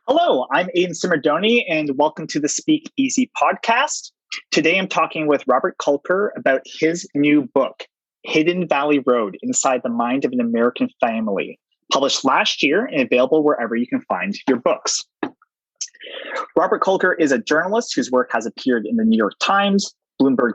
Hello, I'm Aidan Simardone, and welcome to the Speak Easy podcast. Today I'm talking with Robert Kolker about his new book, Hidden Valley Road, Inside the Mind of an American Family, published last year and available wherever you can find your books. Robert Kolker is a journalist whose work has appeared in the New York Times, Bloomberg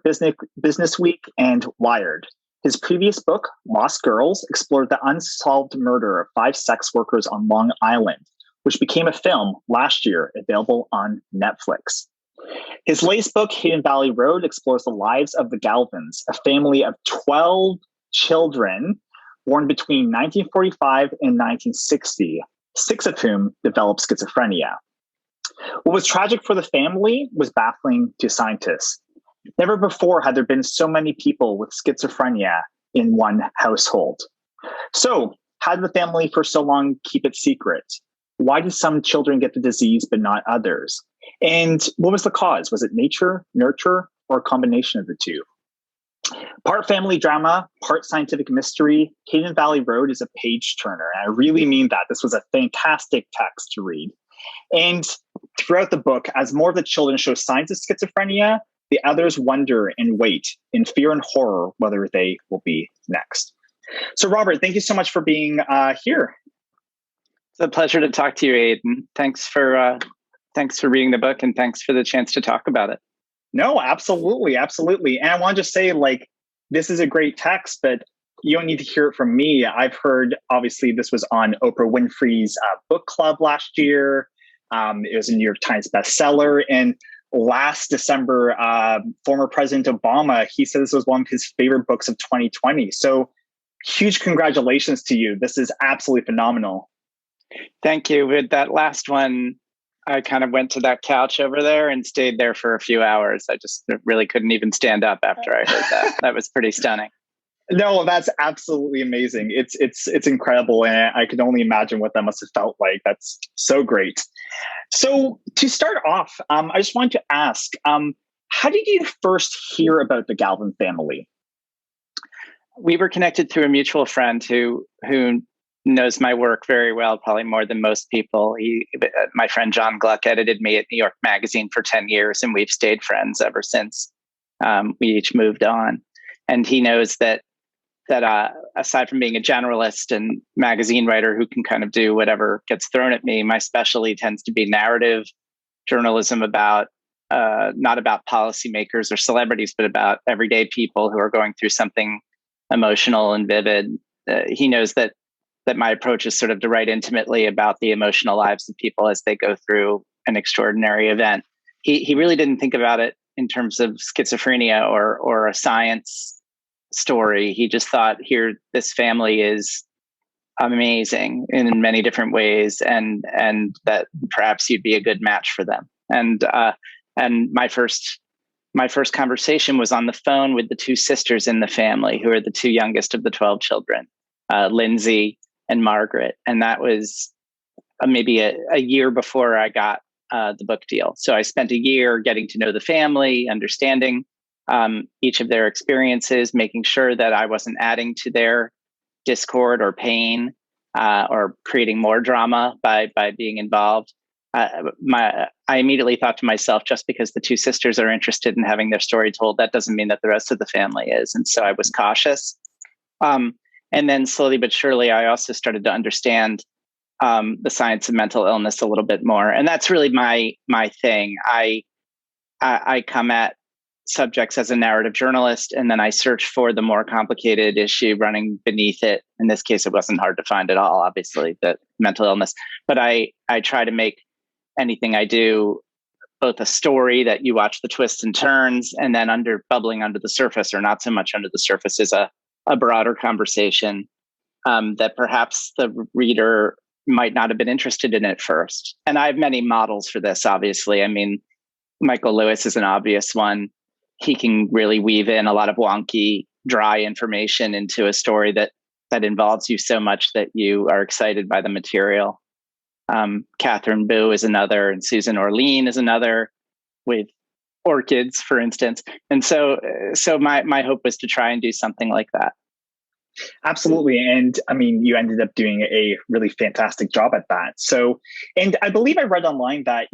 Business Week, and Wired. His previous book, Lost Girls, explored the unsolved murder of 5 sex workers on Long Island, which became a film last year, available on Netflix. His latest book, Hidden Valley Road, explores the lives of the Galvins, a family of 12 children born between 1945 and 1960, 6 of whom developed schizophrenia. What was tragic for the family was baffling to scientists. Never before had there been so many people with schizophrenia in one household. So, how did the family for so long keep it secret? Why did some children get the disease but not others? And what was the cause? Was it nature, nurture, or a combination of the two? Part family drama, part scientific mystery, Hidden Valley Road is a page turner. And I really mean that. This was a fantastic text to read. And throughout the book, as more of the children show signs of schizophrenia, the others wonder and wait in fear and horror whether they will be next. So, Robert, thank you so much for being here. It's a pleasure to talk to you, Aidan. Thanks for reading the book, and thanks for the chance to talk about it. No, absolutely. And I want to just say, this is a great text, but you don't need to hear it from me. I've heard, obviously, this was on Oprah Winfrey's book club last year. It was a New York Times bestseller. And last December, former President Obama, he said this was one of his favorite books of 2020. So huge congratulations to you. This is absolutely phenomenal. Thank you. With that last one, I kind of went to that couch over there and stayed there for a few hours. I just really couldn't even stand up after I heard that. That was pretty stunning. No, that's absolutely amazing. It's incredible. And I can only imagine what that must have felt like. That's so great. So to start off, I just wanted to ask, how did you first hear about the Galvin family? We were connected through a mutual friend who knows my work very well, probably more than most people. My friend John Gluck edited me at New York Magazine for 10 years, and we've stayed friends ever since. We each moved on. And he knows that aside from being a generalist and magazine writer who can kind of do whatever gets thrown at me, my specialty tends to be narrative journalism about, not about policymakers or celebrities, but about everyday people who are going through something emotional and vivid. He knows that my approach is sort of to write intimately about the emotional lives of people as they go through an extraordinary event. He really didn't think about it in terms of schizophrenia or a science story. He just thought, this family is amazing in many different ways, and that perhaps you'd be a good match for them. And my first conversation was on the phone with the 2 sisters in the family, who are the 2 youngest of the 12 children, Lindsay and Margaret. And that was maybe a year before I got the book deal. So I spent a year getting to know the family, understanding each of their experiences, making sure that I wasn't adding to their discord or pain or creating more drama by being involved. I immediately thought to myself, just because the 2 sisters are interested in having their story told, that doesn't mean that the rest of the family is. And so I was cautious. And then slowly but surely, I also started to understand the science of mental illness a little bit more. And that's really my thing. I come at subjects as a narrative journalist, and then I search for the more complicated issue running beneath it. In this case, it wasn't hard to find at all, obviously, the mental illness. But I try to make anything I do both a story that you watch the twists and turns, and then bubbling under the surface, or not so much under the surface, is a broader conversation that perhaps the reader might not have been interested in at first. And I have many models for this, obviously. I mean, Michael Lewis is an obvious one. He can really weave in a lot of wonky, dry information into a story that involves you so much that you are excited by the material. Catherine Boo is another, and Susan Orlean is another, with orchids, for instance. And so my hope was to try and do something like that. Absolutely. And I mean, you ended up doing a really fantastic job at that. So, and I believe I read online that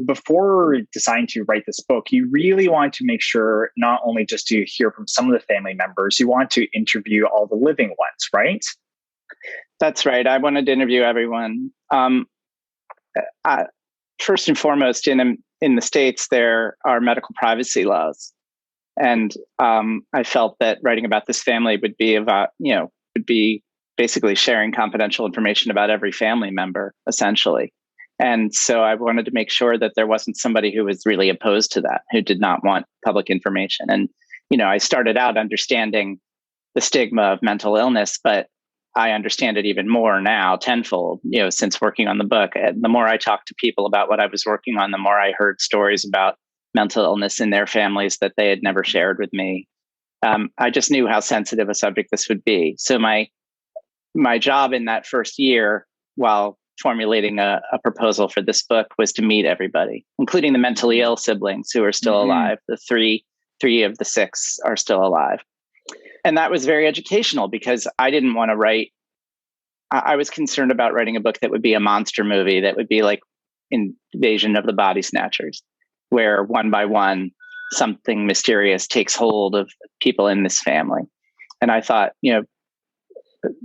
before deciding to write this book, you really wanted to make sure not only just to hear from some of the family members, you want to interview all the living ones, right? That's right. I wanted to interview everyone. First and foremost, in the States, there are medical privacy laws. And I felt that writing about this family would be basically sharing confidential information about every family member, essentially. And so I wanted to make sure that there wasn't somebody who was really opposed to that, who did not want public information. And, I started out understanding the stigma of mental illness, but I understand it even more now, tenfold, since working on the book. And the more I talked to people about what I was working on, the more I heard stories about mental illness in their families that they had never shared with me. I just knew how sensitive a subject this would be. So my job in that first year, while formulating a proposal for this book, was to meet everybody, including the mentally ill siblings who are still alive. The three of the six are still alive. And that was very educational because I didn't want to write. I was concerned about writing a book that would be a monster movie, that would be like Invasion of the Body Snatchers, where one by one, something mysterious takes hold of people in this family. And I thought,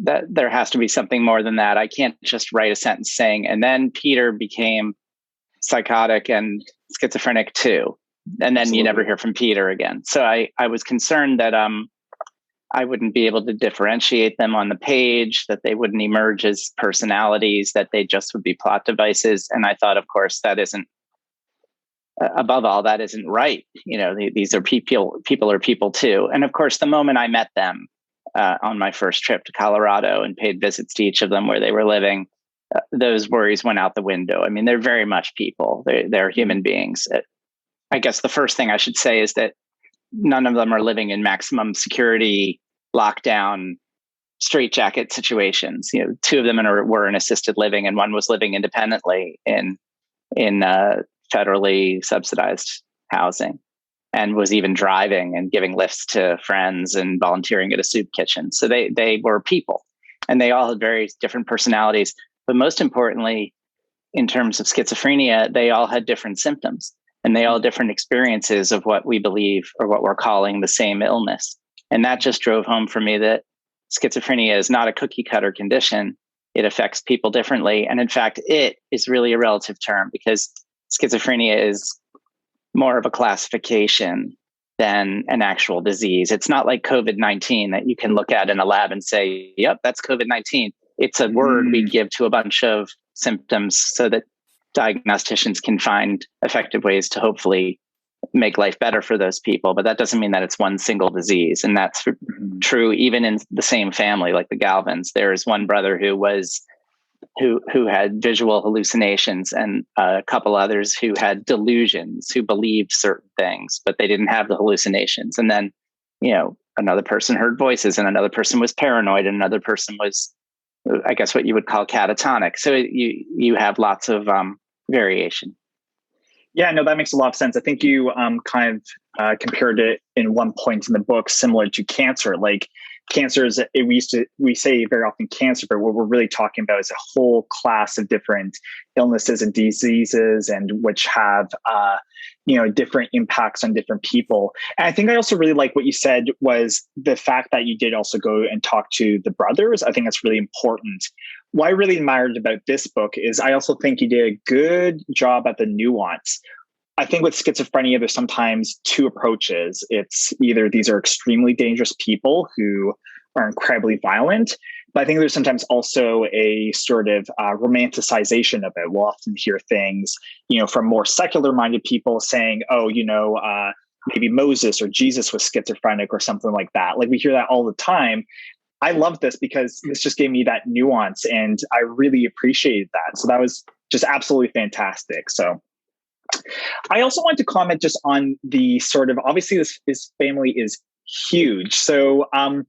that there has to be something more than that. I can't just write a sentence saying, and then Peter became psychotic and schizophrenic too. And then you never hear from Peter again. So I was concerned that I wouldn't be able to differentiate them on the page, that they wouldn't emerge as personalities, that they just would be plot devices. And I thought, of course, that isn't, above all, that isn't right. These are people are people too. And of course, the moment I met them on my first trip to Colorado and paid visits to each of them where they were living, those worries went out the window. I mean, they're very much people. They're human beings. I guess the first thing I should say is that none of them are living in maximum security, lockdown, straitjacket situations. Two of them were in assisted living, and one was living independently in federally subsidized housing, and was even driving and giving lifts to friends and volunteering at a soup kitchen. So they were people, and they all had very different personalities. But most importantly, in terms of schizophrenia, they all had different symptoms, and they all had different experiences of what we believe or what we're calling the same illness. And that just drove home for me that schizophrenia is not a cookie cutter condition. It affects people differently. And in fact, it is really a relative term, because schizophrenia is more of a classification than an actual disease. It's not like COVID-19 that you can look at in a lab and say, yep, that's COVID-19. It's a word we give to a bunch of symptoms so that diagnosticians can find effective ways to hopefully make life better for those people. But that doesn't mean that it's one single disease. And that's true even in the same family, like the Galvins. There's one brother who had visual hallucinations, and a couple others who had delusions, who believed certain things, but they didn't have the hallucinations. And then, another person heard voices, and another person was paranoid, and another person was, I guess, what you would call catatonic. So you have lots of variation. Yeah, no, that makes a lot of sense. I think you kind of compared it in one point in the book similar to cancer. Like cancer is, we say very often cancer, but what we're really talking about is a whole class of different illnesses and diseases, and which have different impacts on different people. And I think I also really like what you said was the fact that you did also go and talk to the brothers. I think that's really important. What I really admired about this book is I also think you did a good job at the nuance. I think with schizophrenia, there's sometimes two approaches. It's either these are extremely dangerous people who are incredibly violent, but I think there's sometimes also a sort of romanticization of it. We'll often hear things, from more secular-minded people saying, maybe Moses or Jesus was schizophrenic or something like that. Like we hear that all the time. I love this because this just gave me that nuance, and I really appreciated that. So that was just absolutely fantastic. So I also want to comment just on the sort of, obviously this family is huge. So I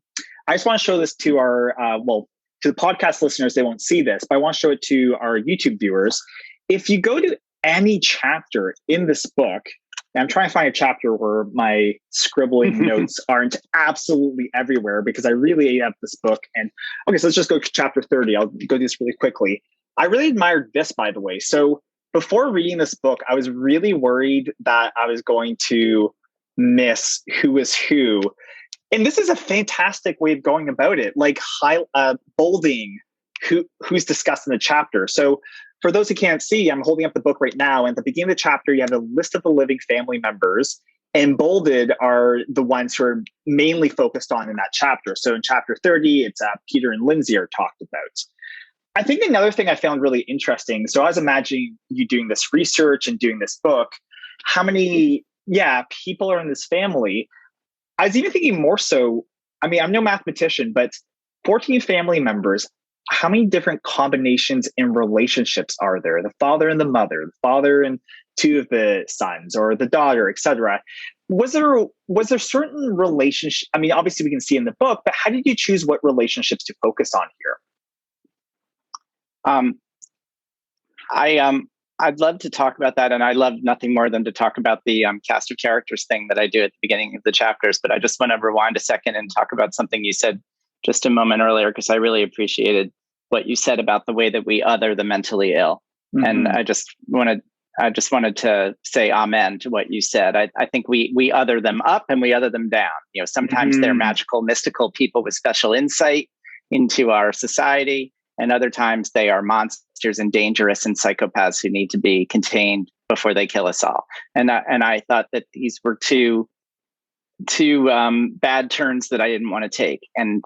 just want to show this to our, to the podcast listeners, they won't see this, but I want to show it to our YouTube viewers. If you go to any chapter in this book, And I'm trying to find a chapter where my scribbling notes aren't absolutely everywhere because I really ate up this book. And okay, so let's just go to chapter 30. I'll go through this really quickly. I really admired this, by the way. So before reading this book, I was really worried that I was going to miss who is who. And this is a fantastic way of going about it, like bolding who's discussed in the chapter. So for those who can't see, I'm holding up the book right now. And at the beginning of the chapter, you have a list of the living family members, and bolded are the ones who are mainly focused on in that chapter. So in chapter 30, it's Peter and Lindsay are talked about. I think another thing I found really interesting, so I was imagining you doing this research and doing this book, how many, people are in this family. I was even thinking more so, I mean, I'm no mathematician, but 14 family members, how many different combinations and relationships are there? The father and the mother, the father and two of the sons, or the daughter, etc. Was there certain relationship? I mean, obviously we can see in the book, but how did you choose what relationships to focus on here? I'd love to talk about that, and I love nothing more than to talk about the cast of characters thing that I do at the beginning of the chapters. But I just want to rewind a second and talk about something you said just a moment earlier, because I really appreciated what you said about the way that we other the mentally ill. Mm-hmm. And I just wanted to say amen to what you said. I think we other them up and we other them down. You know, sometimes they're magical, mystical people with special insight into our society, and other times they are monsters and dangerous and psychopaths who need to be contained before they kill us all. And I thought that these were two bad turns that I didn't want to take. And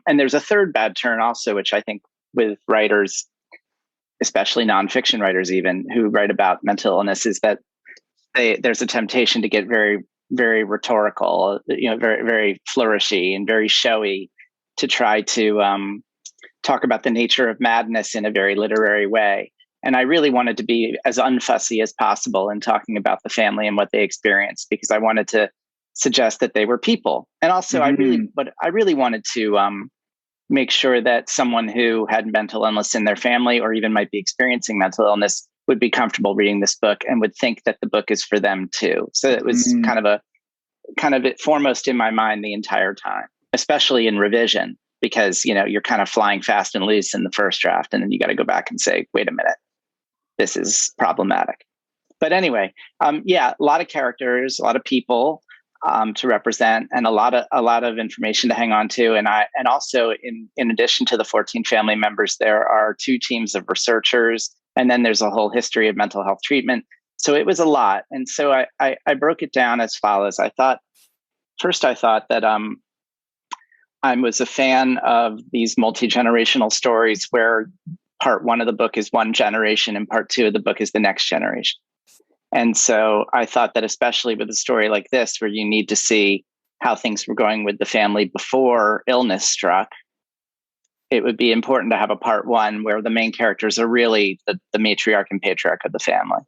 there's a third bad turn also, which I think with writers, especially nonfiction writers even, who write about mental illness, is that there's a temptation to get very, very rhetorical, very, very flourishy and very showy, to try to talk about the nature of madness in a very literary way. And I really wanted to be as unfussy as possible in talking about the family and what they experienced, because I wanted to suggest that they were people. And also I really wanted to make sure that someone who had mental illness in their family, or even might be experiencing mental illness, would be comfortable reading this book and would think that the book is for them too. So it was kind of it foremost in my mind the entire time, especially in revision, because, you're kind of flying fast and loose in the first draft, and then you got to go back and say, wait a minute, this is problematic. But anyway, a lot of characters, a lot of people to represent, and a lot of information to hang on to. And also in addition to the 14 family members, there are 2 teams of researchers, and then there's a whole history of mental health treatment. So it was a lot. And so I broke it down as follows. I thought that I was a fan of these multi-generational stories where part 1 of the book is one generation and part 2 of the book is the next generation. And so I thought that, especially with a story like this, where you need to see how things were going with the family before illness struck, it would be important to have a part 1 where the main characters are really the matriarch and patriarch of the family.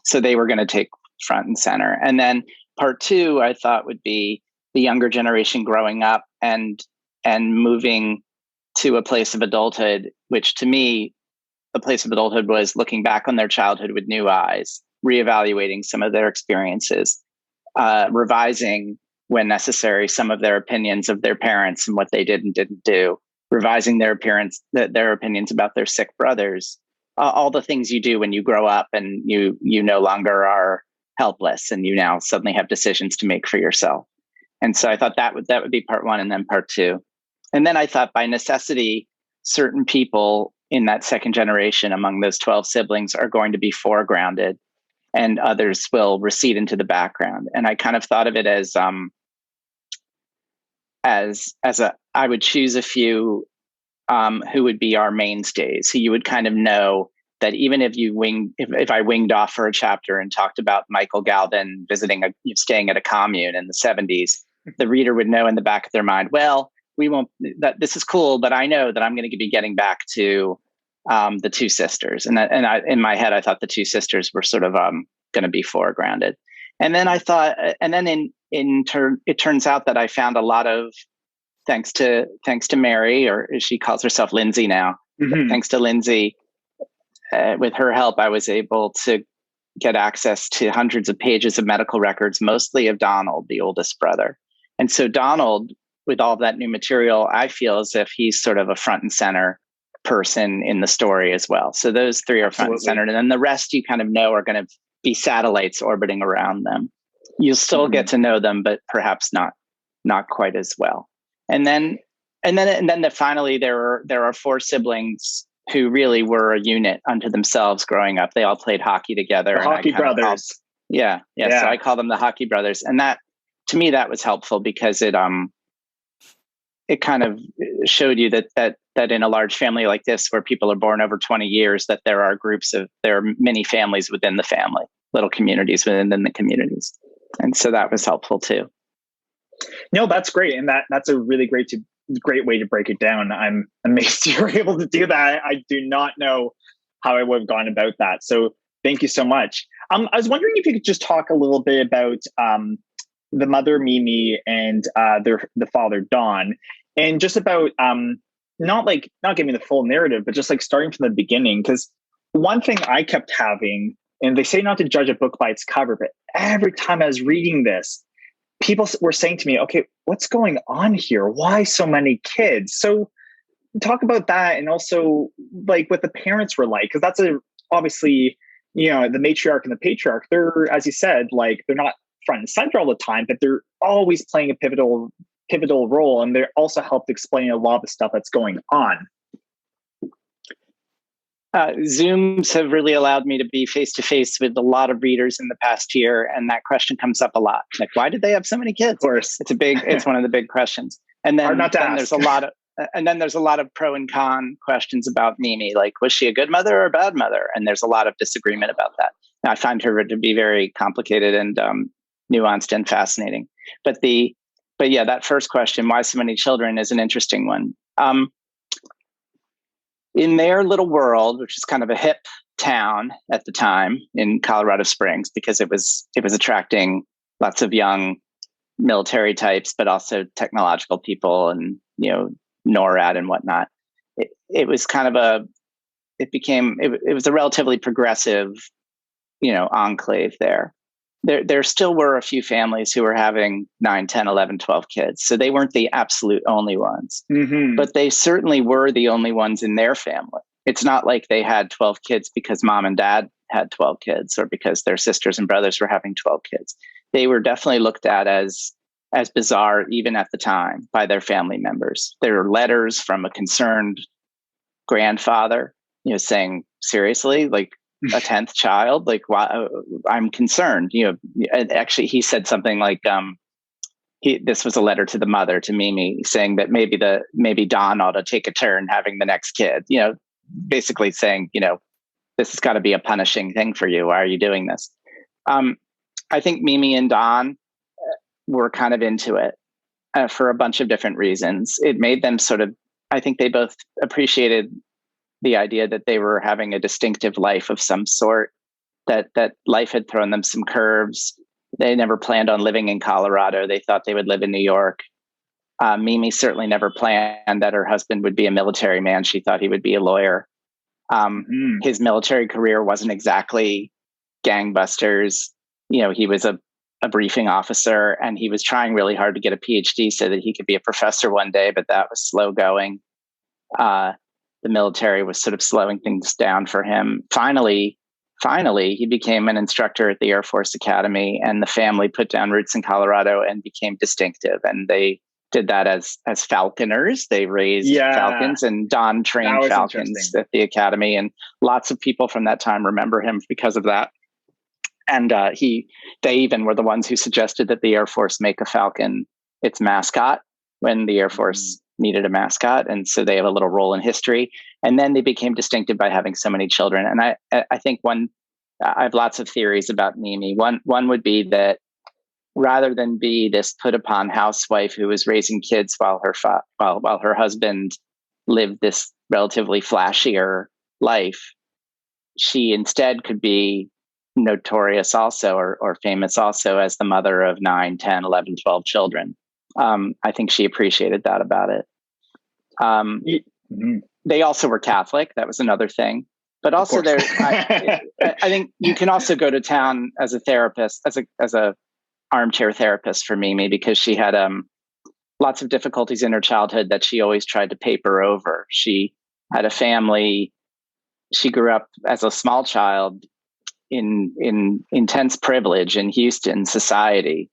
So they were going to take front and center. And then part 2, I thought, would be the younger generation growing up and moving to a place of adulthood, which to me, the place of adulthood was looking back on their childhood with new eyes, reevaluating some of their experiences, revising when necessary some of their opinions of their parents and what they did and didn't do, revising their opinions about their sick brothers, all the things you do when you grow up and you no longer are helpless and you now suddenly have decisions to make for yourself. And so I thought that would be part 1, and then part 2. And then I thought, by necessity, certain people in that second generation among those 12 siblings are going to be foregrounded, and others will recede into the background. And I kind of thought of it as I would choose a few who would be our mainstays, who you would kind of know that even if I winged off for a chapter and talked about Michael Galvin staying at a commune in the 70s, the reader would know in the back of their mind, well, this is cool, but I know that I'm going to be getting back to the 2 sisters. And in my head, I thought the 2 sisters were sort of going to be foregrounded. And then I thought, and then it turns out that I found a lot of, thanks to Mary, or she calls herself Lindsay now. Mm-hmm. Thanks to Lindsay, with her help, I was able to get access to hundreds of pages of medical records, mostly of Donald, the oldest brother. And so Donald, with all of that new material, I feel as if he's sort of a front and center person in the story as well. So those three are front and center. And then the rest you kind of know are going to be satellites orbiting around them. You'll still get to know them, but perhaps not quite as well. And then finally there are four siblings who really were a unit unto themselves growing up. They all played hockey together. The Hockey Brothers. Yeah. So I call them the Hockey Brothers. And that, to me, that was helpful because it kind of showed you that in a large family like this, where people are born over 20 years, that there are many families within the family, little communities within the communities. And so that was helpful too. No, that's great. And that's a really great way to break it down. I'm amazed you were able to do that. I do not know how I would have gone about that. So thank you so much. I was wondering if you could just talk a little bit about the mother Mimi and the father Don, and just about not giving the full narrative, but just like starting from the beginning. Because one thing I kept having, and they say not to judge a book by its cover, but every time I was reading this, people were saying to me, okay, what's going on here? Why so many kids? So talk about that. And also like what the parents were like, because that's obviously, the matriarch and the patriarch, they're, as you said, like they're not front and center all the time, but they're always playing a pivotal role. And they also helped explain a lot of the stuff that's going on. Zooms have really allowed me to be face-to-face with a lot of readers in the past year. And that question comes up a lot. Like, why did they have so many kids? Of course. It's one of the big questions. And then, there's a lot of pro and con questions about Mimi. Like, was she a good mother or a bad mother? And there's a lot of disagreement about that. Now, I find her to be very complicated and nuanced and fascinating. But yeah, that first question, why so many children, is an interesting one. In their little world, which is kind of a hip town at the time in Colorado Springs, because it was attracting lots of young military types, but also technological people and, NORAD and whatnot. It was kind of it was a relatively progressive, enclave there. There still were a few families who were having 9, 10, 11, 12 kids. So they weren't the absolute only ones, but they certainly were the only ones in their family. It's not like they had 12 kids because mom and dad had 12 kids or because their sisters and brothers were having 12 kids. They were definitely looked at as bizarre, even at the time, by their family members. There are letters from a concerned grandfather, saying, seriously, like, a 10th child, like, why? I'm concerned. And actually, he said something like, this was a letter to the mother, to Mimi, saying that maybe Don ought to take a turn having the next kid. Basically saying, this has got to be a punishing thing for you. Why are you doing this? I think Mimi and Don were kind of into it for a bunch of different reasons. It made them I think they both appreciated the idea that they were having a distinctive life of some sort, that life had thrown them some curves. They never planned on living in Colorado. They thought they would live in New York. Mimi certainly never planned that her husband would be a military man. She thought he would be a lawyer. His military career wasn't exactly gangbusters. He was a briefing officer, and he was trying really hard to get a PhD so that he could be a professor one day, but that was slow going. The military was sort of slowing things down for him. Finally, he became an instructor at the Air Force Academy, and the family put down roots in Colorado and became distinctive. And they did that as falconers. They raised falcons, and Don trained falcons at the academy. And lots of people from that time remember him because of that. And they even were the ones who suggested that the Air Force make a falcon its mascot when the Air Force needed a mascot. And so they have a little role in history. And then they became distinctive by having so many children. And I think I have lots of theories about Mimi. One would be that rather than be this put upon housewife who was raising kids while her husband lived this relatively flashier life, she instead could be notorious also or famous also as the mother of 9, 10, 11, 12 children. I think she appreciated that about it. They also were Catholic. That was another thing. But also I think you can also go to town as a therapist, as a armchair therapist for Mimi, because she had lots of difficulties in her childhood that she always tried to paper over. She had a family. She grew up as a small child in intense privilege in Houston society.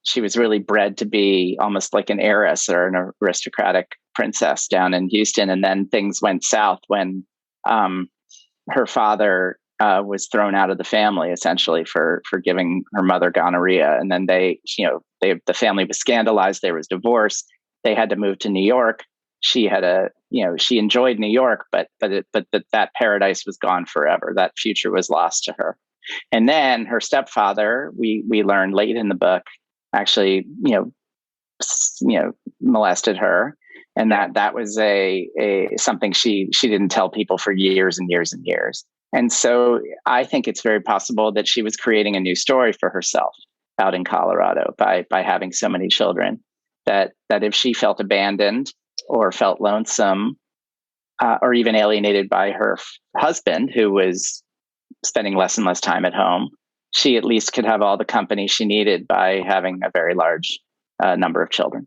She was really bred to be almost like an heiress or an aristocratic princess down in Houston. And then things went south when her father was thrown out of the family, essentially for giving her mother gonorrhea. And then the family was scandalized. There was divorce. They had to move to New York. She had she enjoyed New York, but that paradise was gone forever. That future was lost to her. And then her stepfather, we learned late in the book, actually, molested her. And that was a something she didn't tell people for years and years and years. And so I think it's very possible that she was creating a new story for herself out in Colorado by having so many children, that if she felt abandoned or felt lonesome or even alienated by her husband, who was spending less and less time at home, she at least could have all the company she needed by having a very large number of children.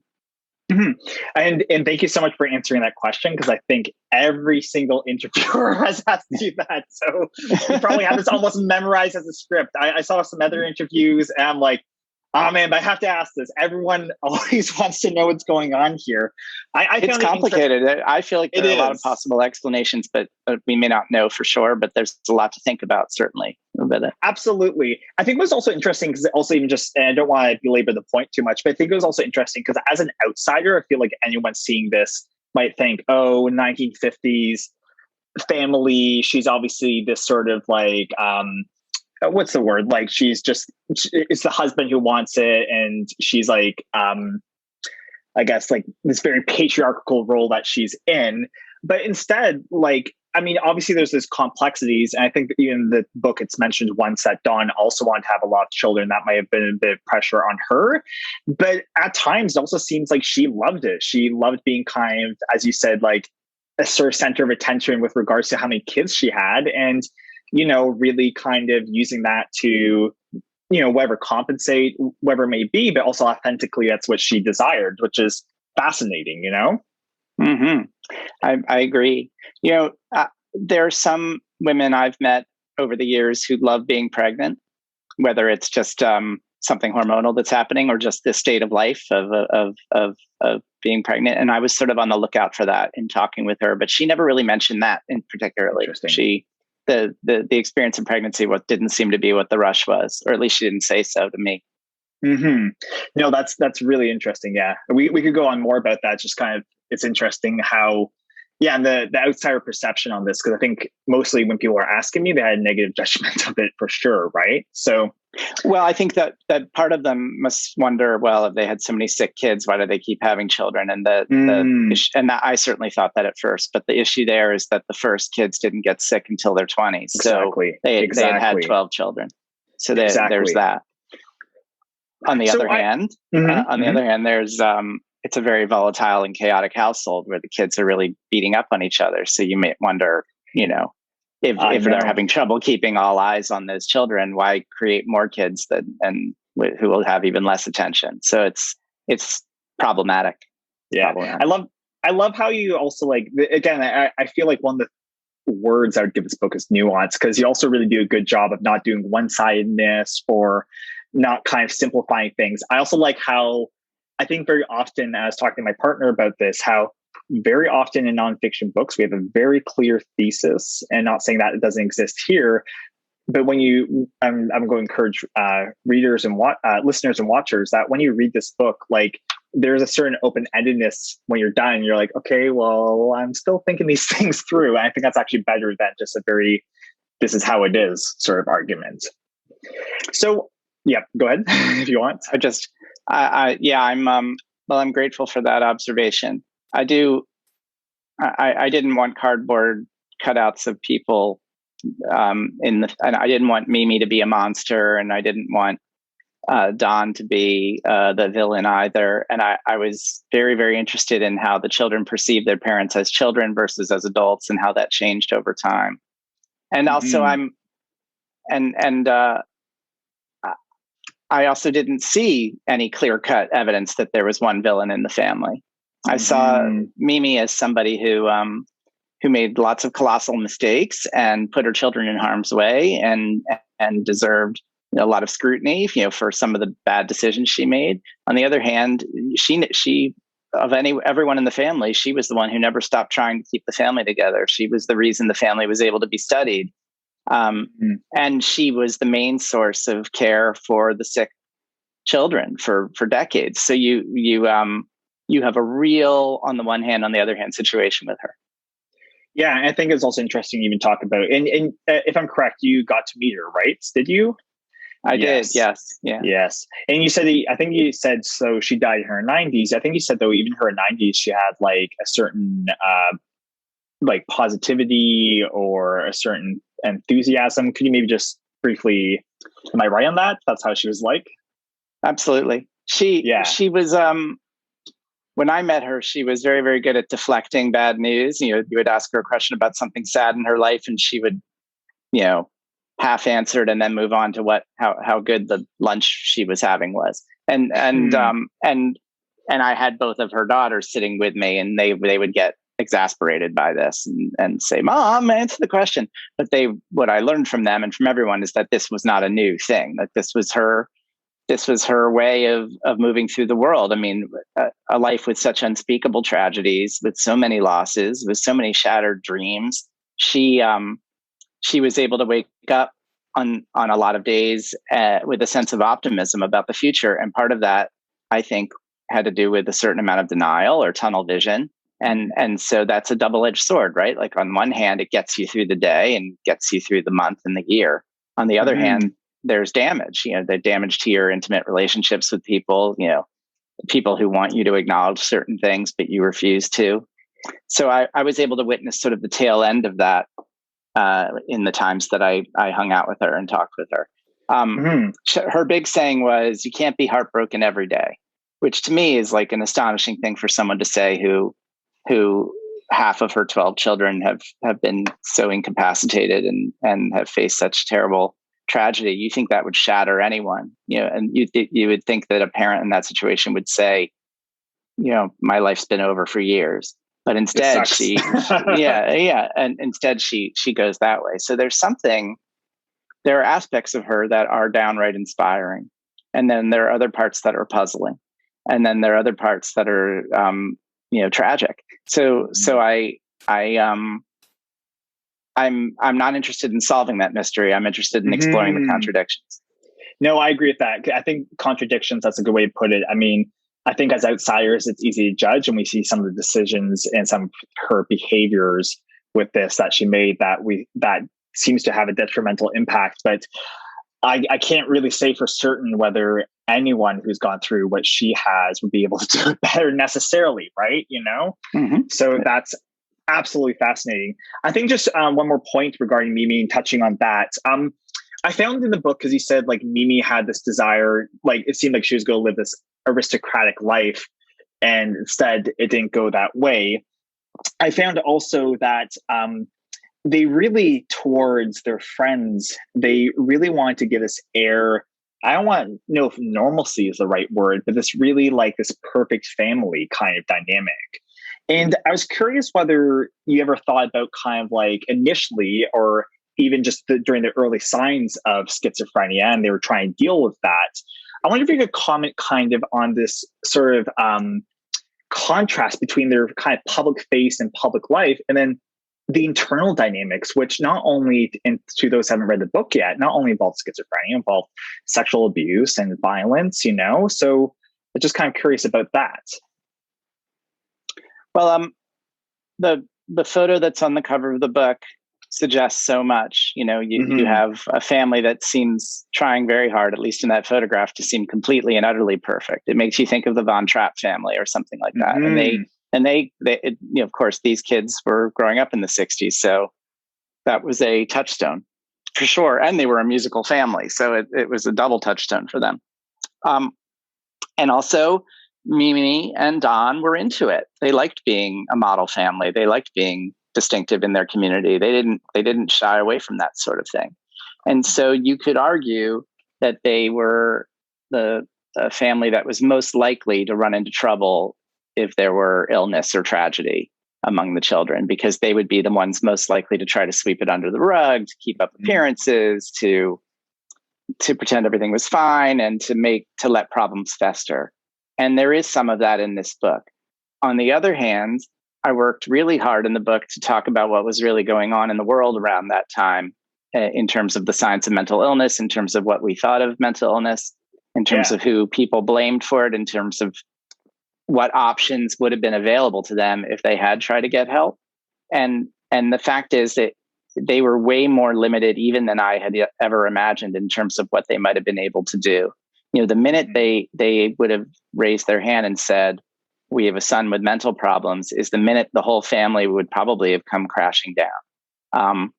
Mm-hmm. And thank you so much for answering that question, because I think every single interviewer has asked you that. So you probably have this almost memorized as a script. I saw some other interviews and I'm like, oh man, but I have to ask this. Everyone always wants to know what's going on here. It's complicated. I feel like there are a lot of possible explanations, but we may not know for sure, but there's a lot to think about, certainly. Absolutely. I think it was also interesting because also even just, and I don't want to belabor the point too much, but I think it was also interesting because as an outsider, I feel like anyone seeing this might think, oh, 1950s family, she's obviously this sort of like, what's the word? Like it's the husband who wants it. And she's like, I guess like this very patriarchal role that she's in. But instead, like, I mean, obviously there's this complexities. And I think that in the book, it's mentioned once that Dawn also wanted to have a lot of children. That might have been a bit of pressure on her. But at times it also seems like she loved it. She loved being kind of, as you said, like a sort of center of attention with regards to how many kids she had. And, really kind of using that to, whatever compensate, whatever it may be, but also authentically, that's what she desired, which is fascinating, Mm-hmm. I agree. There are some women I've met over the years who love being pregnant, whether it's just something hormonal that's happening or just the state of life of being pregnant. And I was sort of on the lookout for that in talking with her, but she never really mentioned that in particularly. The experience of pregnancy didn't seem to be what the rush was, or at least she didn't say so to me. Mm-hmm. No, that's really interesting. Yeah, we could go on more about that. Just kind of, it's interesting how, and the outsider perception on this, because I think mostly when people are asking me, they had a negative judgment of it for sure, right? So, well, I think that part of them must wonder, well, if they had so many sick kids, why do they keep having children? And I certainly thought that at first, but the issue there is that the first kids didn't get sick until their 20s. Exactly. So they had 12 children. So there's that. On the other hand, there's it's a very volatile and chaotic household where the kids are really beating up on each other. So you may wonder, if they're having trouble keeping all eyes on those children, why create more kids who will have even less attention? So it's problematic. Yeah, I love how you also like. Again, I feel like one of the words I would give this book is nuance, because you also really do a good job of not doing one-sidedness or not kind of simplifying things. I also like how I think very often, I was talking to my partner about this, how very often in nonfiction books, we have a very clear thesis, and not saying that it doesn't exist here, but when I'm going to encourage readers and listeners and watchers that when you read this book, like there's a certain open-endedness when you're done. You're like, okay, well, I'm still thinking these things through. And I think that's actually better than just a very, this is how it is sort of argument. So, yeah, go ahead if you want. I'm grateful for that observation. I didn't want cardboard cutouts of people and I didn't want Mimi to be a monster, and I didn't want Don to be the villain either. And I was very, very interested in how the children perceived their parents as children versus as adults, and how that changed over time. And also, I also didn't see any clear-cut evidence that there was one villain in the family. I saw Mimi as somebody who made lots of colossal mistakes and put her children in harm's way, and deserved a lot of scrutiny, for some of the bad decisions she made. On the other hand, she of everyone in the family, she was the one who never stopped trying to keep the family together. She was the reason the family was able to be studied. And she was the main source of care for the sick children for decades. So you have a real, on the one hand, on the other hand, situation with her. Yeah, I think it's also interesting to even talk about, and if I'm correct, you got to meet her, right? Did you? I did, yes. Yeah. Yes. And you said, I think you said, so she died in her 90s. I think you said, though, even her 90s, she had like a certain like positivity or a certain enthusiasm. Could you maybe just briefly, am I right on that? That's how she was like? Absolutely. She was, when I met her, she was very, very good at deflecting bad news. You would ask her a question about something sad in her life, and she would, half answered and then move on to how good the lunch she was having was. And I had both of her daughters sitting with me, and they would get exasperated by this and say, "Mom, answer the question." But what I learned from them and from everyone is that this was not a new thing, that this was her way of moving through the world. I mean, a life with such unspeakable tragedies, with so many losses, with so many shattered dreams. She was able to wake up on a lot of days with a sense of optimism about the future. And part of that, I think, had to do with a certain amount of denial or tunnel vision. And so that's a double-edged sword, right? Like, on one hand, it gets you through the day and gets you through the month and the year. On the other hand, there's damage, the damage to your intimate relationships with people, people who want you to acknowledge certain things, but you refuse to. So I was able to witness sort of the tail end of that in the times that I hung out with her and talked with her. Her big saying was, "You can't be heartbroken every day," which to me is like an astonishing thing for someone to say who half of her 12 children have been so incapacitated and have faced such terrible tragedy. You think that would shatter anyone, and you would think that a parent in that situation would say, "My life's been over for years." But instead, instead she goes that way. So there are aspects of her that are downright inspiring, and then there are other parts that are puzzling, and then there are other parts that are tragic. So I'm not interested in solving that mystery. I'm interested in exploring the contradictions. No, I agree with that. I think contradictions, that's a good way to put it. I mean, I think as outsiders, it's easy to judge, and we see some of the decisions and some of her behaviors with this that she made that seems to have a detrimental impact. But I can't really say for certain whether anyone who's gone through what she has would be able to do it better necessarily, right? So that's absolutely fascinating. I think just one more point regarding Mimi and touching on that. I found in the book, because you said like Mimi had this desire, like it seemed like she was going to live this aristocratic life, and instead it didn't go that way. I found also that they really, towards their friends, they really wanted to give this air. I don't want to know if normalcy is the right word, but this really like this perfect family kind of dynamic. And I was curious whether you ever thought about kind of like initially, or even just during the early signs of schizophrenia, and they were trying to deal with that. I wonder if you could comment kind of on this sort of contrast between their kind of public face and public life, and then the internal dynamics, which not only, and to those who haven't read the book yet, not only involve schizophrenia, involve sexual abuse and violence, So I'm just kind of curious about that. Well, the photo that's on the cover of the book suggests so much. You have a family that seems trying very hard, at least in that photograph, to seem completely and utterly perfect. It makes you think of the Von Trapp family or something like that. And they of course, these kids were growing up in the 60s, so that was a touchstone for sure. And they were a musical family, so it was a double touchstone for them. And also, Mimi and Don were into it. They liked being a model family. They liked being distinctive in their community. They didn't shy away from that sort of thing. And so you could argue that they were the family that was most likely to run into trouble if there were illness or tragedy among the children, because they would be the ones most likely to try to sweep it under the rug, to keep up appearances, to pretend everything was fine, and to let problems fester. And there is some of that in this book. On the other hand, I worked really hard in the book to talk about what was really going on in the world around that time, in terms of the science of mental illness, in terms of what we thought of mental illness, in terms of who people blamed for it, in terms of what options would have been available to them if they had tried to get help. And the fact is that they were way more limited even than I had ever imagined in terms of what they might have been able to do. You know, the minute they would have raised their hand and said, "We have a son with mental problems," is the minute the whole family would probably have come crashing down.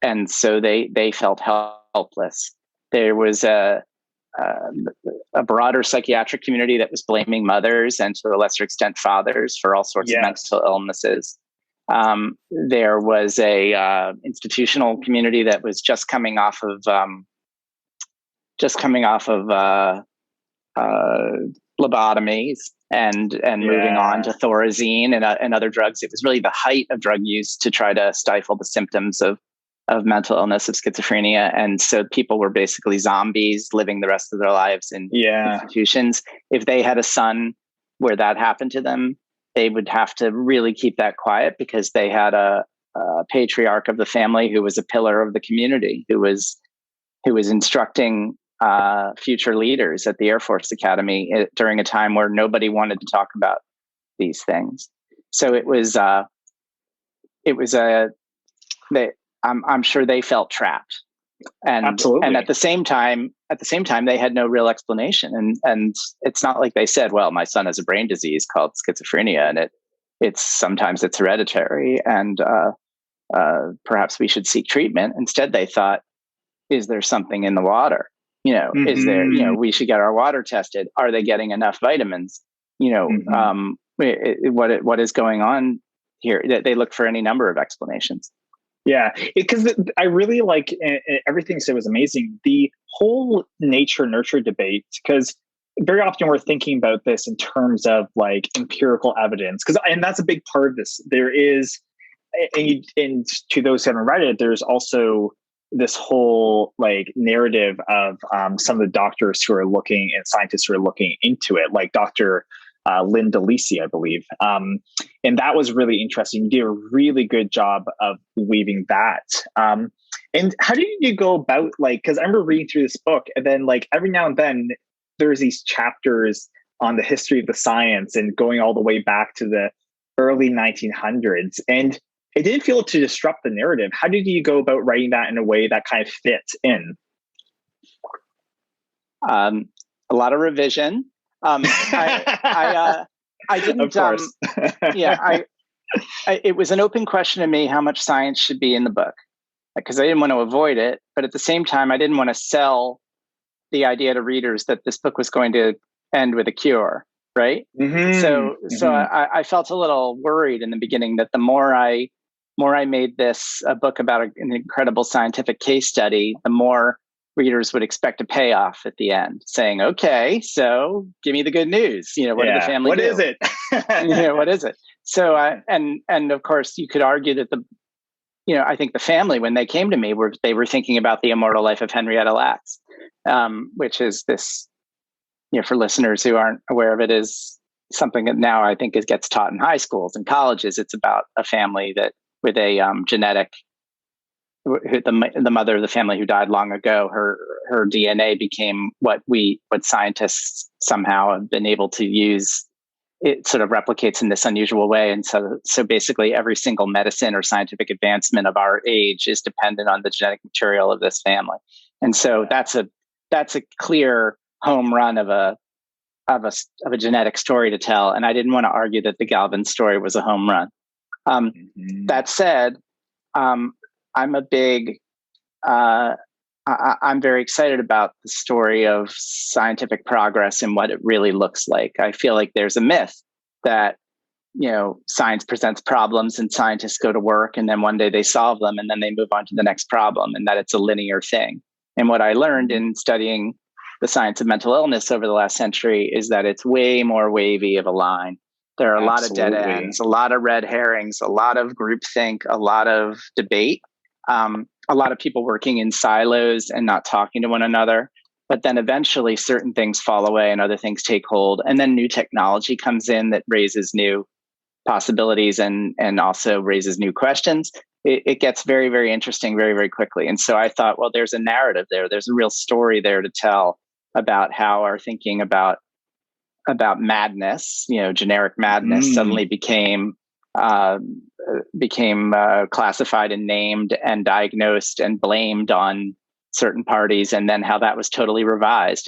And so they felt helpless. There was a broader psychiatric community that was blaming mothers and to a lesser extent fathers for all sorts of mental illnesses. There was a institutional community that was just coming off of lobotomies and moving on to Thorazine and other drugs. It was really the height of drug use to try to stifle the symptoms of mental illness, of schizophrenia. And so people were basically zombies living the rest of their lives in institutions. If they had a son where that happened to them, they would have to really keep that quiet because they had a patriarch of the family who was a pillar of the community, who was instructing future leaders at the Air Force Academy during a time where nobody wanted to talk about these things. So I'm sure they felt trapped, and Absolutely. And at the same time, they had no real explanation. And it's not like they said, "Well, my son has a brain disease called schizophrenia, and sometimes it's hereditary, and perhaps we should seek treatment." Instead, they thought, "Is there something in the water? You know, is there? You know, we should get our water tested. Are they getting enough vitamins? You know, what is going on here?" They looked for any number of explanations. Yeah, because I really like everything you said was amazing. The whole nature nurture debate, because very often we're thinking about this in terms of like empirical evidence, and that's a big part of this. There is, and to those who haven't read it, there's also this whole like narrative of some of the doctors who are looking and scientists who are looking into it, like Dr. Linda Lisi, I believe. And that was really interesting. You did a really good job of weaving that. And how did you go about, like, because I remember reading through this book, and then like every now and then there's these chapters on the history of the science and going all the way back to the early 1900s. And it didn't feel to disrupt the narrative. How did you go about writing that in a way that kind of fits in? A lot of revision. I didn't. Of course. It was an open question to me how much science should be in the book, because I didn't want to avoid it, but at the same time, I didn't want to sell the idea to readers that this book was going to end with a cure, right? So I felt a little worried in the beginning that the more I made this a book about an incredible scientific case study, the more readers would expect a payoff at the end, saying, "Okay, so give me the good news. You know, what did the family do? What is it? What is it?" So, and of course, you could argue that I think the family, when they came to me, they were thinking about The Immortal Life of Henrietta Lacks, which is this, for listeners who aren't aware of it, is something that now I think gets taught in high schools and colleges. It's about a family that with a genetic. The mother of the family who died long ago, her DNA became what scientists somehow have been able to use. It sort of replicates in this unusual way. And so basically every single medicine or scientific advancement of our age is dependent on the genetic material of this family. And so that's a clear home run of a genetic story to tell. And I didn't want to argue that the Galvins story was a home run. That said, I'm a big I'm very excited about the story of scientific progress and what it really looks like. I feel like there's a myth that, science presents problems and scientists go to work and then one day they solve them and then they move on to the next problem, and that it's a linear thing. And what I learned in studying the science of mental illness over the last century is that it's way more wavy of a line. There are a lot of dead ends, a lot of red herrings, a lot of groupthink, a lot of debate, a lot of people working in silos and not talking to one another. But then eventually certain things fall away and other things take hold. And then new technology comes in that raises new possibilities and also raises new questions. It gets very, very interesting very, very quickly. And so I thought, well, there's a narrative there. There's a real story there to tell about how our thinking about madness, generic madness, suddenly became classified and named and diagnosed and blamed on certain parties, and then how that was totally revised.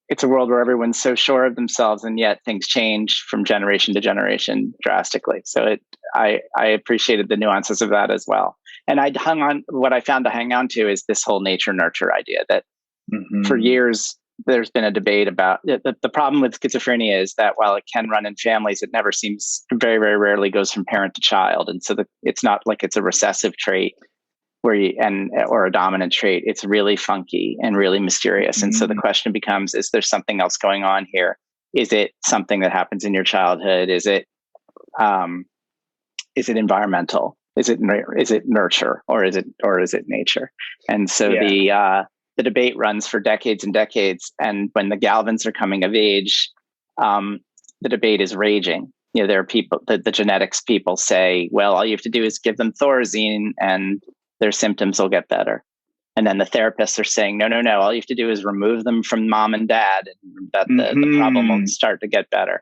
It's a world where everyone's so sure of themselves, and yet things change from generation to generation drastically. So I appreciated the nuances of that as well. And what I found to hang on to is this whole nature nurture idea that for years there's been a debate about the problem with schizophrenia is that while it can run in families, it never seems, very, very rarely goes from parent to child. And so it's not like it's a recessive trait or a dominant trait. It's really funky and really mysterious. And so the question becomes, is there something else going on here? Is it something that happens in your childhood? Is it environmental? Is it nurture, or is it nature? And so the debate runs for decades and decades. And when the Galvins are coming of age, the debate is raging. There are people, the genetics people say, well, all you have to do is give them Thorazine and their symptoms will get better. And then the therapists are saying, no, all you have to do is remove them from mom and dad, and that the problem will start to get better.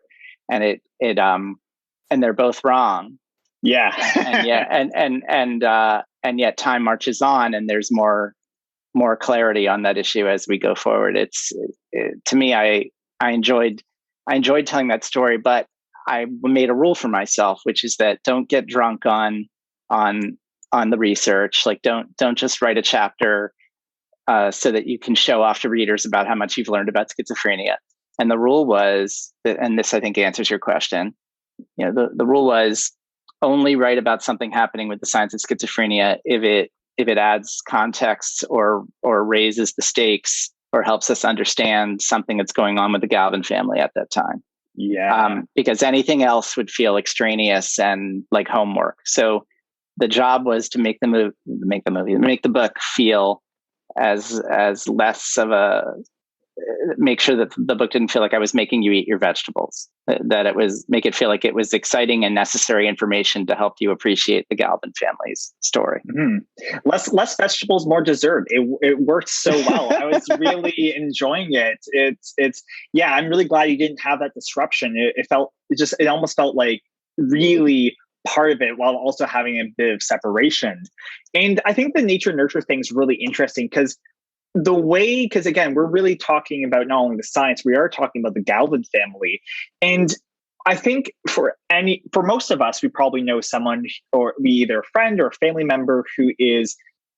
And and they're both wrong. Yeah. and yet time marches on, and there's more clarity on that issue as we go forward. To me, I enjoyed telling that story, but I made a rule for myself, which is that don't get drunk on the research. Like don't just write a chapter so that you can show off to readers about how much you've learned about schizophrenia. And the rule was that, and this I think answers your question. The rule was only write about something happening with the science of schizophrenia if it adds context or raises the stakes or helps us understand something that's going on with the Galvin family at that time. Yeah. Because anything else would feel extraneous and like homework. So the job was to make the book feel as less of make sure that the book didn't feel like I was making you eat your vegetables, that make it feel like it was exciting and necessary information to help you appreciate the Galvin family's story. Less vegetables, more dessert. It worked so well. I was really enjoying it. I'm really glad you didn't have that disruption. It almost felt like really part of it while also having a bit of separation. And I think the nature nurture thing is really interesting because again, we're really talking about not only the science, we are talking about the Galvin family. And I think for most of us, we probably know someone, or either a friend or a family member who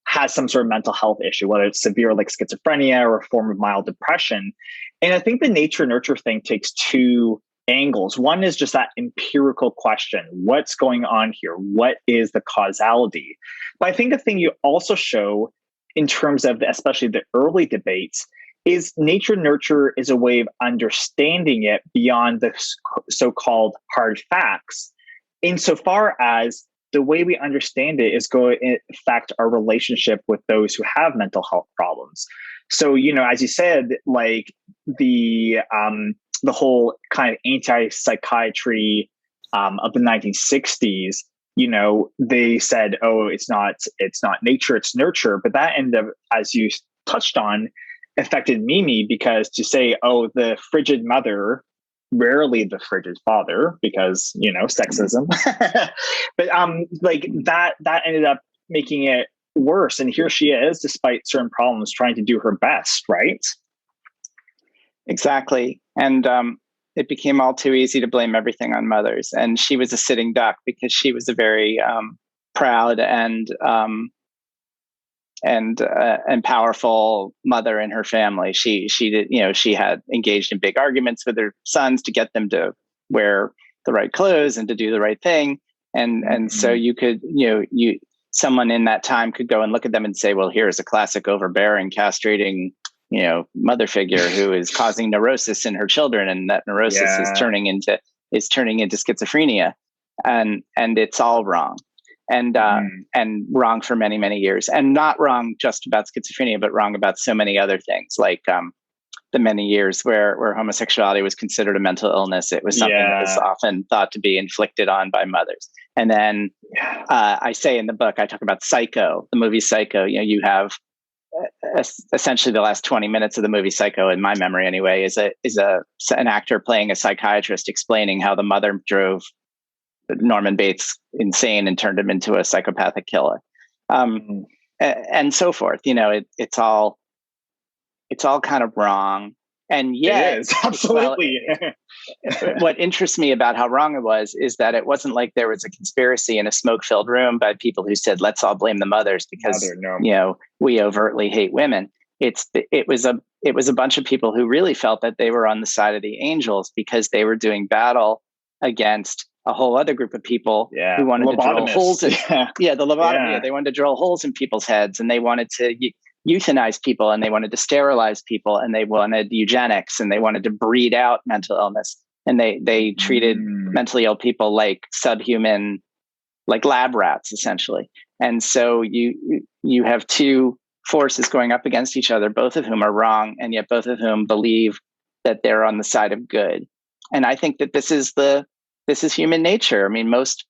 has some sort of mental health issue, whether it's severe like schizophrenia or a form of mild depression. And I think the nature nurture thing takes two angles. One is just that empirical question. What's going on here? What is the causality? But I think the thing you also show in terms of especially the early debates is nature nurture is a way of understanding it beyond the so-called hard facts, insofar as the way we understand it is going to affect our relationship with those who have mental health problems. So, as you said, like the whole kind of anti-psychiatry of the 1960s, they said, oh, it's not nature, it's nurture. But that ended up, as you touched on, affected Mimi, because to say, oh, the frigid mother, rarely the frigid father, because, sexism. But like that ended up making it worse. And here she is, despite certain problems, trying to do her best, right? Exactly. And it became all too easy to blame everything on mothers. And she was a sitting duck because she was a very proud and and powerful mother in her family. She did, she had engaged in big arguments with her sons to get them to wear the right clothes and to do the right thing. And so you could, someone in that time could go and look at them and say, well, here's a classic overbearing, castrating, mother figure who is causing neurosis in her children, and that neurosis is turning into schizophrenia, and it's all wrong, and wrong for many, many years, and not wrong just about schizophrenia, but wrong about so many other things, like the many years where homosexuality was considered a mental illness. It was something that was often thought to be inflicted on by mothers. And then I say in the book, I talk about Psycho, the movie Psycho. You have essentially the last 20 minutes of the movie Psycho, in my memory anyway, is an actor playing a psychiatrist explaining how the mother drove Norman Bates insane and turned him into a psychopathic killer, and so forth. It's all kind of wrong. And yet, it is, absolutely. What interests me about how wrong it was is that it wasn't like there was a conspiracy in a smoke-filled room by people who said, let's all blame the mothers because we overtly hate women. It was a bunch of people who really felt that they were on the side of the angels because they were doing battle against a whole other group of people who wanted to drill holes in the lobotomy. They wanted to drill holes in people's heads, and they wanted to euthanize people, and they wanted to sterilize people, and they wanted eugenics, and they wanted to breed out mental illness, and they treated mentally ill people like subhuman, like lab rats, essentially. And so you have two forces going up against each other, both of whom are wrong, and yet both of whom believe that they're on the side of good. And I think that this is human nature. I mean, most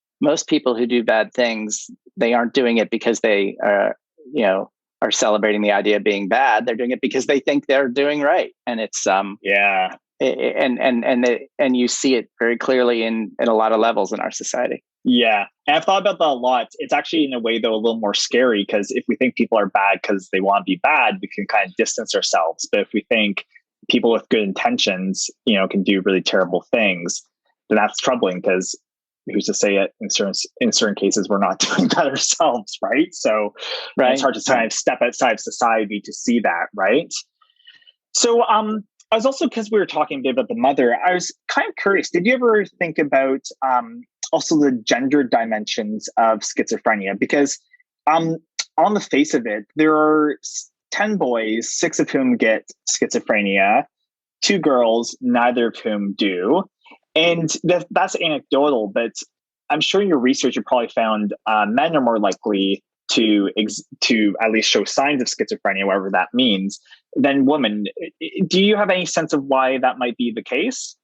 people who do bad things, they aren't doing it because they are celebrating the idea of being bad. They're doing it because they think they're doing right. And it's and you see it very clearly in a lot of levels in our society. Yeah. And I've thought about that a lot. It's actually, in a way, though, a little more scary, because if we think people are bad because they want to be bad, we can kind of distance ourselves. But if we think people with good intentions, can do really terrible things, then that's troubling, because who's to say it in certain cases we're not doing that ourselves, right? So it's hard to kind of step outside of society to see that, right? So I was also, because we were talking a bit about the mother, I was kind of curious, did you ever think about also the gender dimensions of schizophrenia? Because on the face of it, there are 10 boys, 6 of whom get schizophrenia, 2 girls, neither of whom do. And that's anecdotal, but I'm sure in your research you probably found men are more likely to at least show signs of schizophrenia, whatever that means, than women. Do you have any sense of why that might be the case?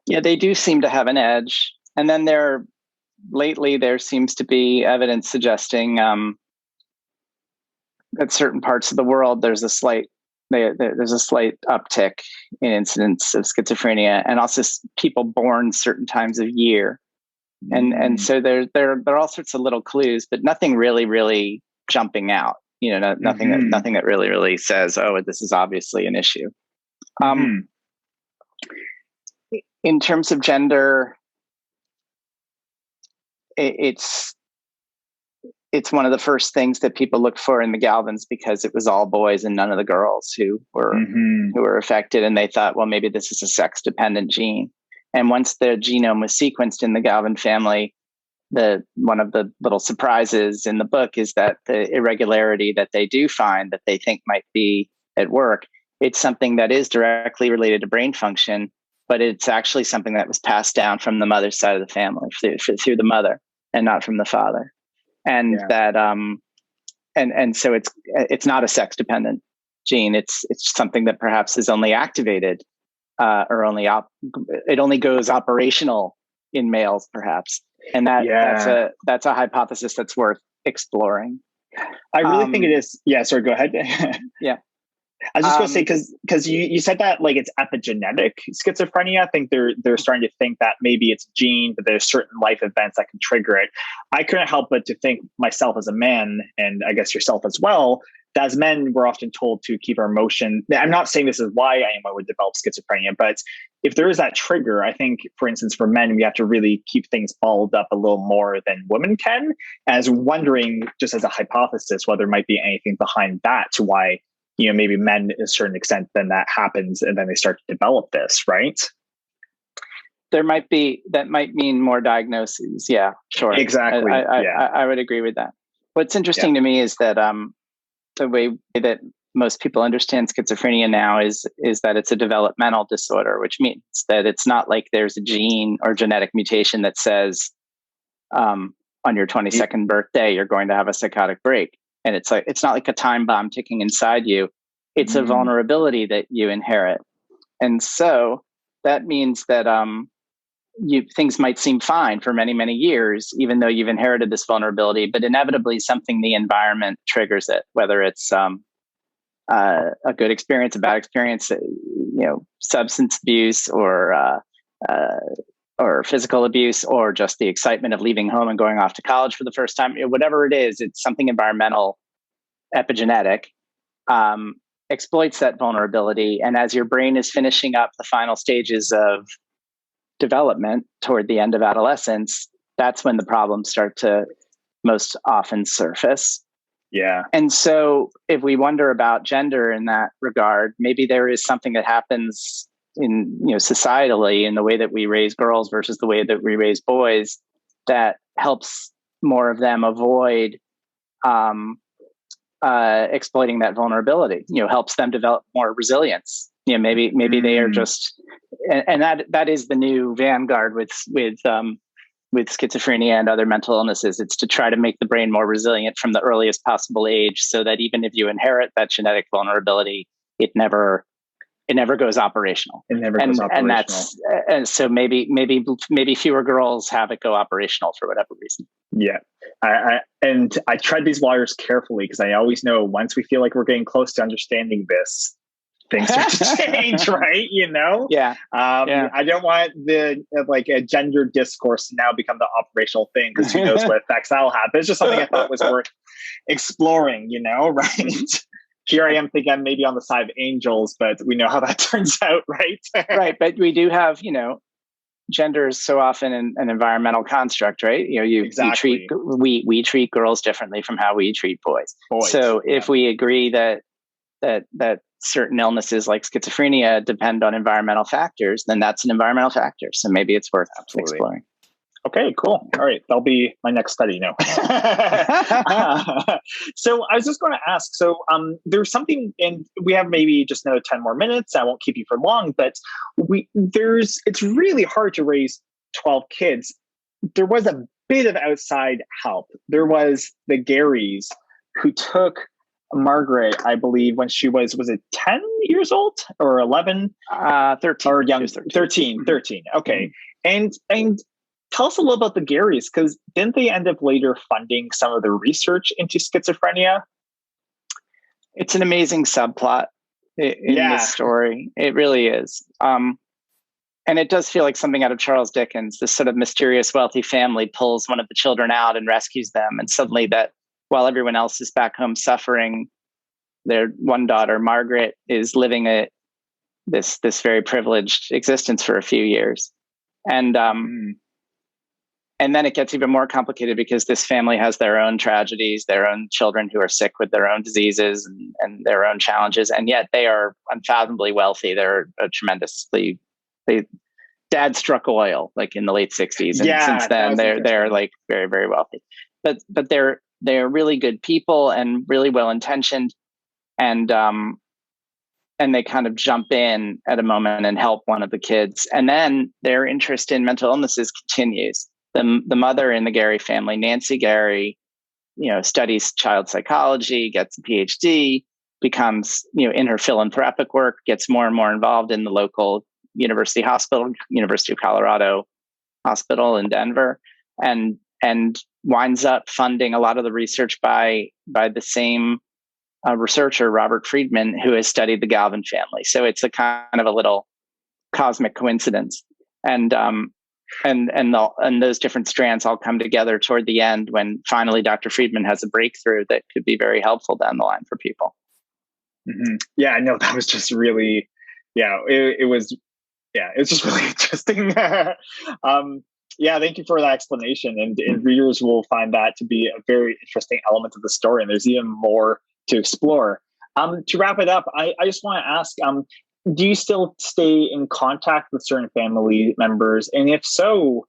Yeah, they do seem to have an edge. And then lately there seems to be evidence suggesting that certain parts of the world there's a slight uptick in incidence of schizophrenia, and also people born certain times of year. And so there are all sorts of little clues, but nothing really jumping out. Nothing that really says, oh, this is obviously an issue. In terms of gender, it's one of the first things that people looked for in the Galvins, because it was all boys and none of the girls who were affected. And they thought, well, maybe this is a sex-dependent gene. And once the genome was sequenced in the Galvin family, one of the little surprises in the book is that the irregularity that they do find that they think might be at work, it's something that is directly related to brain function, but it's actually something that was passed down from the mother's side of the family through the mother, and not from the father. And that, and so it's not a sex dependent gene. It's something that perhaps is only activated, or it only goes operational in males, perhaps. And that's a hypothesis that's worth exploring. I really think it is. Yeah. Sorry, go ahead. Yeah. I was just going to say, because you said that like it's epigenetic schizophrenia. I think they're starting to think that maybe it's gene, but there's certain life events that can trigger it. I couldn't help but to think myself as a man, and I guess yourself as well, that as men, we're often told to keep our emotion. I'm not saying this is why anyone would develop schizophrenia, but if there is that trigger, I think, for instance, for men, we have to really keep things balled up a little more than women can. As wondering, just as a hypothesis, whether there might be anything behind that to why, maybe men to a certain extent, then that happens and then they start to develop this, right? That might mean more diagnoses. Yeah, sure. Exactly. I would agree with that. What's interesting to me is that the way that most people understand schizophrenia now is that it's a developmental disorder, which means that it's not like there's a gene or genetic mutation that says on your 22nd birthday, you're going to have a psychotic break. And it's not like a time bomb ticking inside you. It's a vulnerability that you inherit. And so that means that things might seem fine for many, many years, even though you've inherited this vulnerability, but inevitably something in the environment triggers it, whether it's a good experience, a bad experience, substance abuse or physical abuse, or just the excitement of leaving home and going off to college for the first time. Whatever it is, it's something environmental, epigenetic, exploits that vulnerability. And as your brain is finishing up the final stages of development toward the end of adolescence, that's when the problems start to most often surface. Yeah. And so if we wonder about gender in that regard, maybe there is something that happens in, societally in the way that we raise girls versus the way that we raise boys that helps more of them avoid exploiting that vulnerability, helps them develop more resilience. Maybe they are just, and that is the new vanguard with schizophrenia and other mental illnesses. It's to try to make the brain more resilient from the earliest possible age, so that even if you inherit that genetic vulnerability, it never goes operational. It never goes operational. And so maybe fewer girls have it go operational for whatever reason. Yeah. I tread these waters carefully because I always know once we feel like we're getting close to understanding this, things start to change, right? Yeah. I don't want a gender discourse to now become the operational thing, because who knows what effects that'll have. But it's just something I thought was worth exploring, right? Here I am thinking I'm maybe on the side of angels, but we know how that turns out, right? Right. But we do have, gender is so often an environmental construct, right? Exactly. We treat girls differently from how we treat boys. So if we agree that certain illnesses like schizophrenia depend on environmental factors, then that's an environmental factor. So maybe it's worth exploring. Okay, cool. All right. That'll be my next study. No. So I was just going to ask, there's something, and we have maybe just another 10 more minutes. I won't keep you for long, but it's really hard to raise 12 kids. There was a bit of outside help. There was the Garys who took Margaret, I believe, when she was it 10 years old or 11? 13. Or young, 13. Okay. And tell us a little about the Garys, because didn't they end up later funding some of the research into schizophrenia? It's an amazing subplot in this story. It really is. And it does feel like something out of Charles Dickens. This sort of mysterious wealthy family pulls one of the children out and rescues them. And suddenly that, while everyone else is back home suffering, their one daughter, Margaret, is living this very privileged existence for a few years. And then it gets even more complicated because this family has their own tragedies, their own children who are sick with their own diseases and their own challenges. And yet they are unfathomably wealthy. They're dad struck oil like in the late 60s. And since then they're like very, very wealthy, but they're really good people and really well-intentioned. And they kind of jump in at a moment and help one of the kids. And then their interest in mental illnesses continues. The mother in the Gary family, Nancy Gary, studies child psychology, gets a PhD, becomes, in her philanthropic work, gets more and more involved in the local university hospital, University of Colorado Hospital in Denver, and winds up funding a lot of the research by the same researcher, Robert Friedman, who has studied the Galvin family. So it's a kind of a little cosmic coincidence. And those different strands all come together toward the end when finally Dr. Friedman has a breakthrough that could be very helpful down the line for people. Mm-hmm. Yeah, no, that was just really, it was just really interesting. Yeah, thank you for that explanation. And readers will find that to be a very interesting element of the story. And there's even more to explore. To wrap it up, I just want to ask, do you still stay in contact with certain family members? And if so,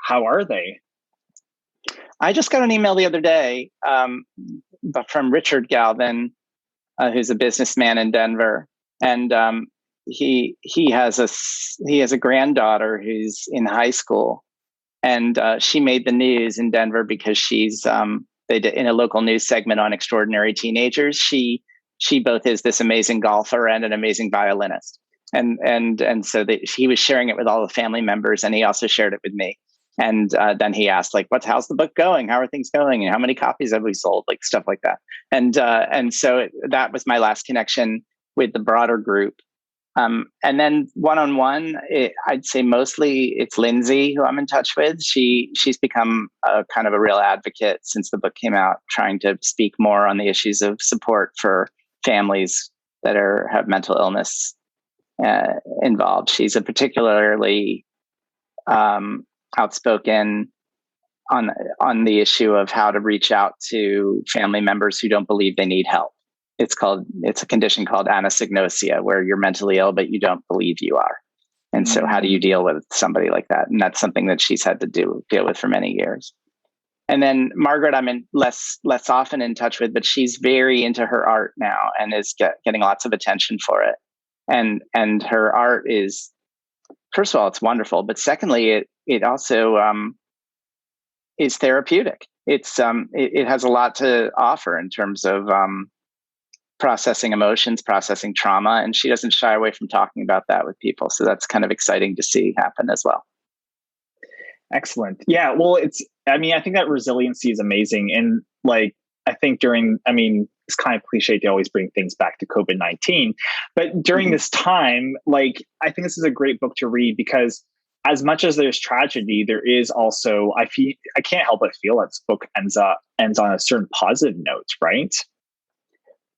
how are they? I just got an email the other day from Richard Galvin, who's a businessman in Denver. And he has a granddaughter who's in high school. And she made the news in Denver because she's they did in a local news segment on extraordinary teenagers. She both is this amazing golfer and an amazing violinist, and so he was sharing it with all the family members, and he also shared it with me. And then he asked, like, how's the book going? How are things going? And how many copies have we sold? Like stuff like that. And so that was my last connection with the broader group. And then one-on-one, I'd say mostly it's Lindsay who I'm in touch with. She's become a kind of a real advocate since the book came out, trying to speak more on the issues of support for families that have mental illness involved. She's a particularly outspoken on the issue of how to reach out to family members who don't believe they need help. It's a condition called anosognosia, where you're mentally ill, but you don't believe you are. And so how do you deal with somebody like that? And that's something that she's had to deal with for many years. And then Margaret, I'm less often in touch with, but she's very into her art now and is getting lots of attention for it. And her art is, first of all, it's wonderful, but secondly, it also is therapeutic. It has a lot to offer in terms of processing emotions, processing trauma, and she doesn't shy away from talking about that with people. So that's kind of exciting to see happen as well. Excellent. Yeah, well, I think that resiliency is amazing. And I think it's kind of cliche to always bring things back to COVID-19, but during this time, I think this is a great book to read because as much as there's tragedy, there is also, I can't help but feel that this book ends on a certain positive note, right?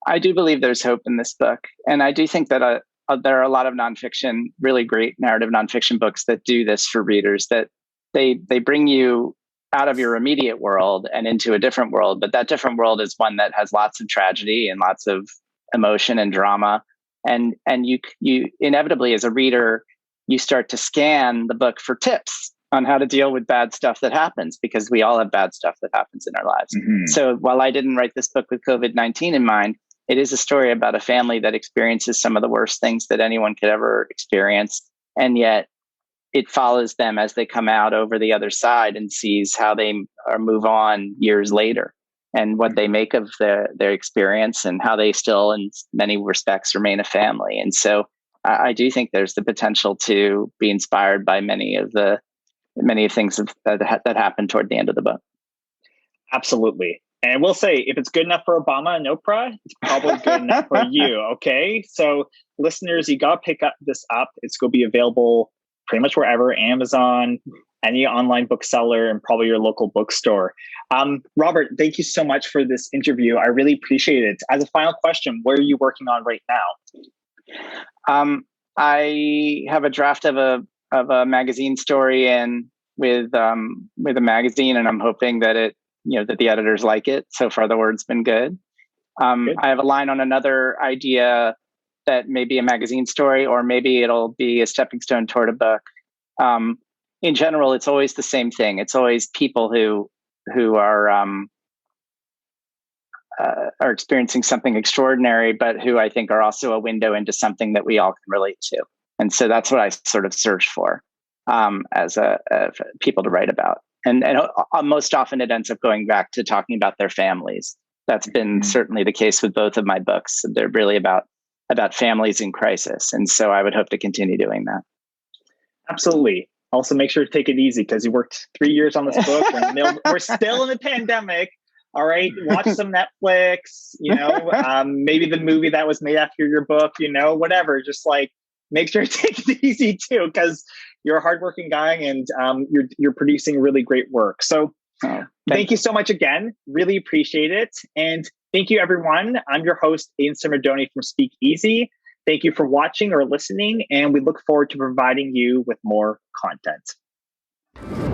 I do believe there's hope in this book. And I do think that there are a lot of nonfiction, really great narrative nonfiction books that do this for readers, that they bring you out of your immediate world and into a different world. But that different world is one that has lots of tragedy and lots of emotion and drama. And you inevitably, as a reader, you start to scan the book for tips on how to deal with bad stuff that happens, because we all have bad stuff that happens in our lives. Mm-hmm. So while I didn't write this book with COVID-19 in mind, it is a story about a family that experiences some of the worst things that anyone could ever experience. And yet it follows them as they come out over the other side and sees how they move on years later and what they make of their experience and how they still, in many respects, remain a family. And so I do think there's the potential to be inspired by many of things that happened toward the end of the book. Absolutely. And we'll say, if it's good enough for Obama and Oprah, it's probably good enough for you. Okay. So listeners, you got to pick this up. It's going to be available pretty much wherever, Amazon, any online bookseller, and probably your local bookstore. Robert, thank you so much for this interview. I really appreciate it. As a final question, what are you working on right now? I have a draft of a magazine story with a magazine, and I'm hoping that that the editors like it. So far, the word's been good. Good. I have a line on another idea that may be a magazine story, or maybe it'll be a stepping stone toward a book. In general, it's always the same thing. It's always people who are experiencing something extraordinary, but who I think are also a window into something that we all can relate to. And so that's what I sort of search for as people to write about. And most often it ends up going back to talking about their families. That's been certainly the case with both of my books. They're really about families in crisis. And so I would hope to continue doing that. Absolutely. Also, make sure to take it easy, because you worked 3 years on this book. And we're still in the pandemic. All right, watch some Netflix, maybe the movie that was made after your book, whatever. Just like make sure to take it easy too, because you're a hardworking guy and you're producing really great work. So thank you so much again. Really appreciate it. And thank you, everyone. I'm your host, Aidan Simardone from Speak Easy. Thank you for watching or listening, and we look forward to providing you with more content.